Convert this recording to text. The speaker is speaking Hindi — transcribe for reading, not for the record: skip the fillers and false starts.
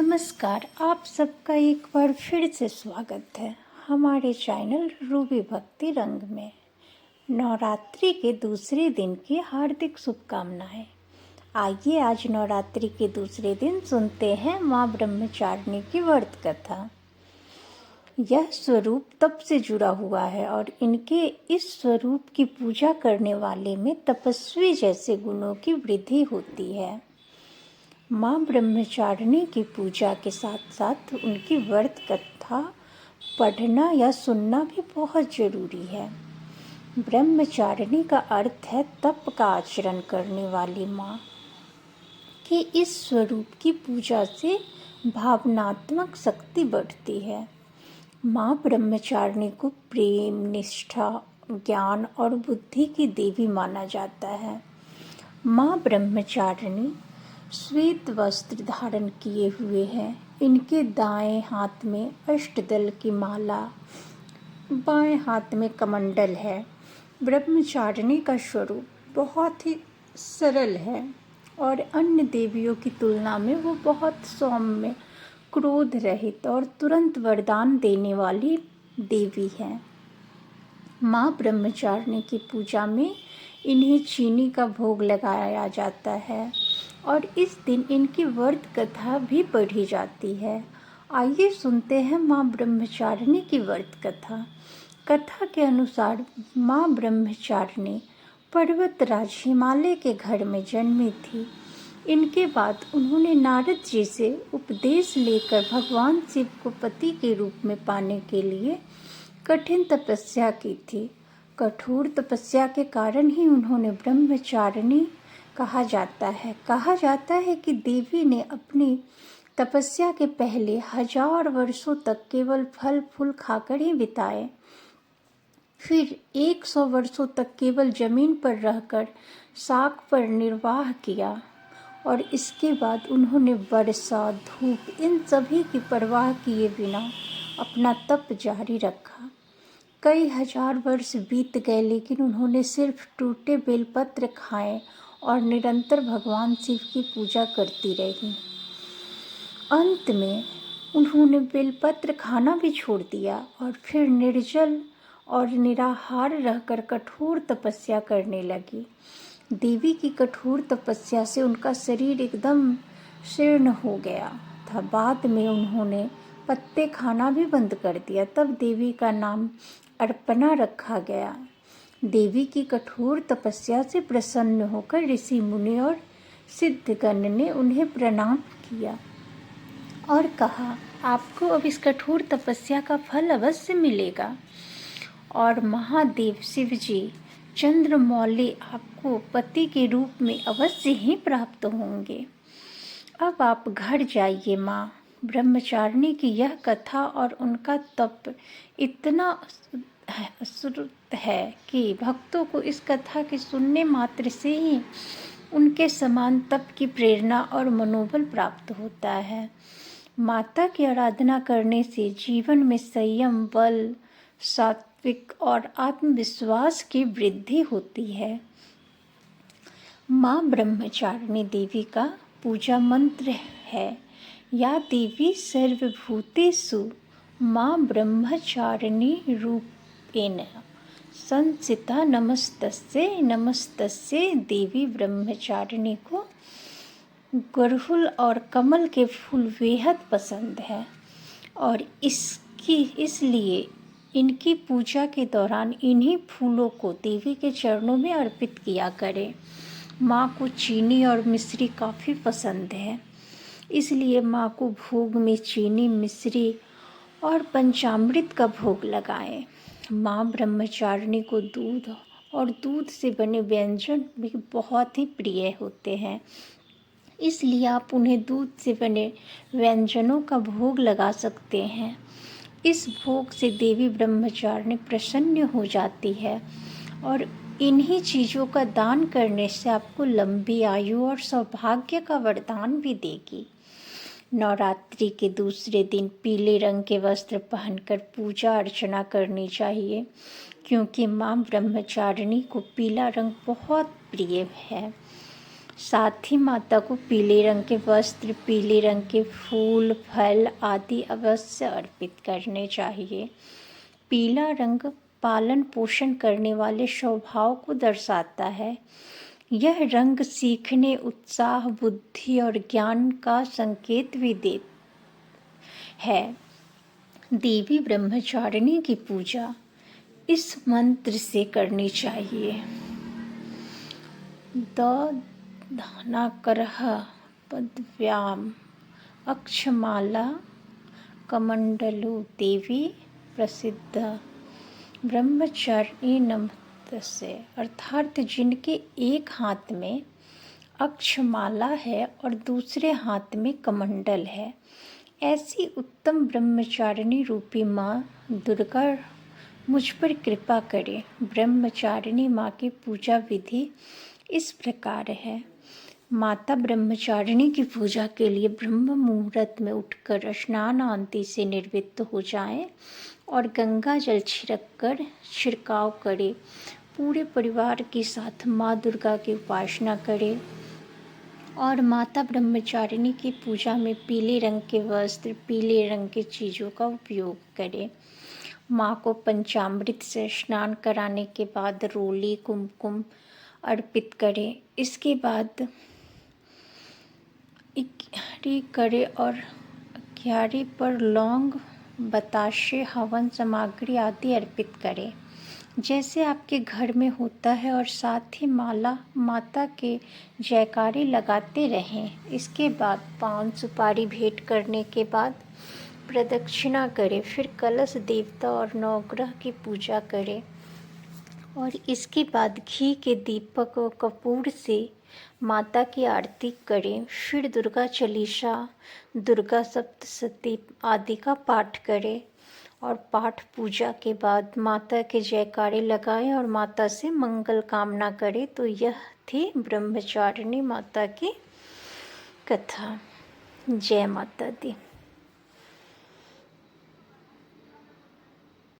नमस्कार, आप सबका एक बार फिर से स्वागत है हमारे चैनल रूबी भक्ति रंग में। नवरात्रि के दूसरे दिन की हार्दिक शुभकामनाएं। आइए आज नवरात्रि के दूसरे दिन सुनते हैं माँ ब्रह्मचारिणी की व्रत कथा। यह स्वरूप तप से जुड़ा हुआ है और इनके इस स्वरूप की पूजा करने वाले में तपस्वी जैसे गुणों की वृद्धि होती है। माँ ब्रह्मचारिणी की पूजा के साथ साथ उनकी व्रत कथा पढ़ना या सुनना भी बहुत जरूरी है। ब्रह्मचारिणी का अर्थ है तप का आचरण करने वाली माँ के इस स्वरूप की पूजा से भावनात्मक शक्ति बढ़ती है। माँ ब्रह्मचारिणी को प्रेम, निष्ठा, ज्ञान और बुद्धि की देवी माना जाता है। माँ ब्रह्मचारिणी श्वेत वस्त्र धारण किए हुए हैं। इनके दाएं हाथ में अष्टदल की माला, बाएं हाथ में कमंडल है। ब्रह्मचारिणी का स्वरूप बहुत ही सरल है और अन्य देवियों की तुलना में वो बहुत सौम्य, क्रोध रहित और तुरंत वरदान देने वाली देवी है। माँ ब्रह्मचारिणी की पूजा में इन्हें चीनी का भोग लगाया जाता है और इस दिन इनकी व्रत कथा भी पढ़ी जाती है। आइए सुनते हैं माँ ब्रह्मचारिणी की व्रत कथा। कथा के अनुसार माँ ब्रह्मचारिणी पर्वतराज हिमालय के घर में जन्मी थी। इनके बाद उन्होंने नारद जी से उपदेश लेकर भगवान शिव को पति के रूप में पाने के लिए कठिन तपस्या की थी। कठोर तपस्या के कारण ही उन्होंने ब्रह्मचारिणी कहा जाता है कि देवी ने अपनी तपस्या के पहले 1000 वर्षों तक केवल फल फूल खाकर ही बिताए। फिर 100 वर्षों तक केवल जमीन पर रहकर शाक पर निर्वाह किया और इसके बाद उन्होंने वर्षा, धूप इन सभी की परवाह किए बिना अपना तप जारी रखा। कई हजार वर्ष बीत गए लेकिन उन्होंने सिर्फ टूटे बेलपत्र खाए और निरंतर भगवान शिव की पूजा करती रही। अंत में उन्होंने बेलपत्र खाना भी छोड़ दिया और फिर निर्जल और निराहार रहकर कठोर तपस्या करने लगी। देवी की कठोर तपस्या से उनका शरीर एकदम शीर्ण हो गया था। बाद में उन्होंने पत्ते खाना भी बंद कर दिया। तब देवी का नाम अर्पणा रखा गया। देवी की कठोर तपस्या से प्रसन्न होकर ऋषि मुनि और सिद्धगण ने उन्हें प्रणाम किया और कहा, आपको अब इस कठोर तपस्या का फल अवश्य मिलेगा और महादेव शिव जी चंद्रमौली आपको पति के रूप में अवश्य ही प्राप्त होंगे। अब आप घर जाइए। माँ ब्रह्मचारिणी की यह कथा और उनका तप इतना श्रुत है कि भक्तों को इस कथा के सुनने मात्र से ही उनके समान तप की प्रेरणा और मनोबल प्राप्त होता है। माता की आराधना करने से जीवन में संयम, बल, सात्विक और आत्मविश्वास की वृद्धि होती है। माँ ब्रह्मचारिणी देवी का पूजा मंत्र है, या देवी सर्वभूतेषु माँ ब्रह्मचारिणी रूपेण संस्थिता नमस्तस्यै नमस्तस्यै। देवी ब्रह्मचारिणी को गुड़हल और कमल के फूल बेहद पसंद है और इसलिए इनकी पूजा के दौरान इन्हीं फूलों को देवी के चरणों में अर्पित किया करें। माँ को चीनी और मिश्री काफ़ी पसंद है, इसलिए माँ को भोग में चीनी, मिश्री और पंचामृत का भोग लगाएं। माँ ब्रह्मचारिणी को दूध और दूध से बने व्यंजन भी बहुत ही प्रिय होते हैं, इसलिए आप उन्हें दूध से बने व्यंजनों का भोग लगा सकते हैं। इस भोग से देवी ब्रह्मचारिणी प्रसन्न हो जाती है और इन्हीं चीज़ों का दान करने से आपको लंबी आयु और सौभाग्य का वरदान भी देगी। नवरात्रि के दूसरे दिन पीले रंग के वस्त्र पहनकर पूजा अर्चना करनी चाहिए, क्योंकि माँ ब्रह्मचारिणी को पीला रंग बहुत प्रिय है। साथ ही माता को पीले रंग के वस्त्र, पीले रंग के फूल, फल आदि अवश्य अर्पित करने चाहिए। पीला रंग पालन पोषण करने वाले स्वभाव को दर्शाता है। यह रंग सीखने, उत्साह, बुद्धि और ज्ञान का संकेत भी देता है। देवी ब्रह्मचारिणी की पूजा इस मंत्र से करनी चाहिए। दधानाकरः पद्भ्याम् अक्षमाला कमंडलु देवी प्रसिद्ध ब्रह्मचारिणी नमस्तस्यै। अर्थात जिनके एक हाथ में अक्षमाला है और दूसरे हाथ में कमंडल है, ऐसी उत्तम ब्रह्मचारिणी रूपी माँ दुर्गा मुझ पर कृपा करे। ब्रह्मचारिणी माँ की पूजा विधि इस प्रकार है। माता ब्रह्मचारिणी की पूजा के लिए ब्रह्म मुहूर्त में उठकर स्नान आंति से निर्वृत्त हो जाएं और गंगा जल छिड़काव करें। पूरे परिवार के साथ माँ दुर्गा की उपासना करें और माता ब्रह्मचारिणी की पूजा में पीले रंग के वस्त्र, पीले रंग की चीज़ों का उपयोग करें। माँ को पंचामृत से स्नान कराने के बाद रोली, कुमकुम अर्पित करें। इसके बाद इक्यारी करें और इक्यारी पर लौंग, बताशे, हवन सामग्री आदि अर्पित करें जैसे आपके घर में होता है, और साथ ही माता के जयकारे लगाते रहें। इसके बाद पान सुपारी भेंट करने के बाद प्रदक्षिणा करें। फिर कलश, देवता और नवग्रह की पूजा करें और इसके बाद घी के दीपक और कपूर से माता की आरती करें। फिर दुर्गा चालीसा, दुर्गा सप्तशती आदि का पाठ करें और पाठ पूजा के बाद माता के जयकारे लगाएं और माता से मंगल कामना करें। तो यह थी ब्रह्मचारिणी माता की कथा। जय माता दी।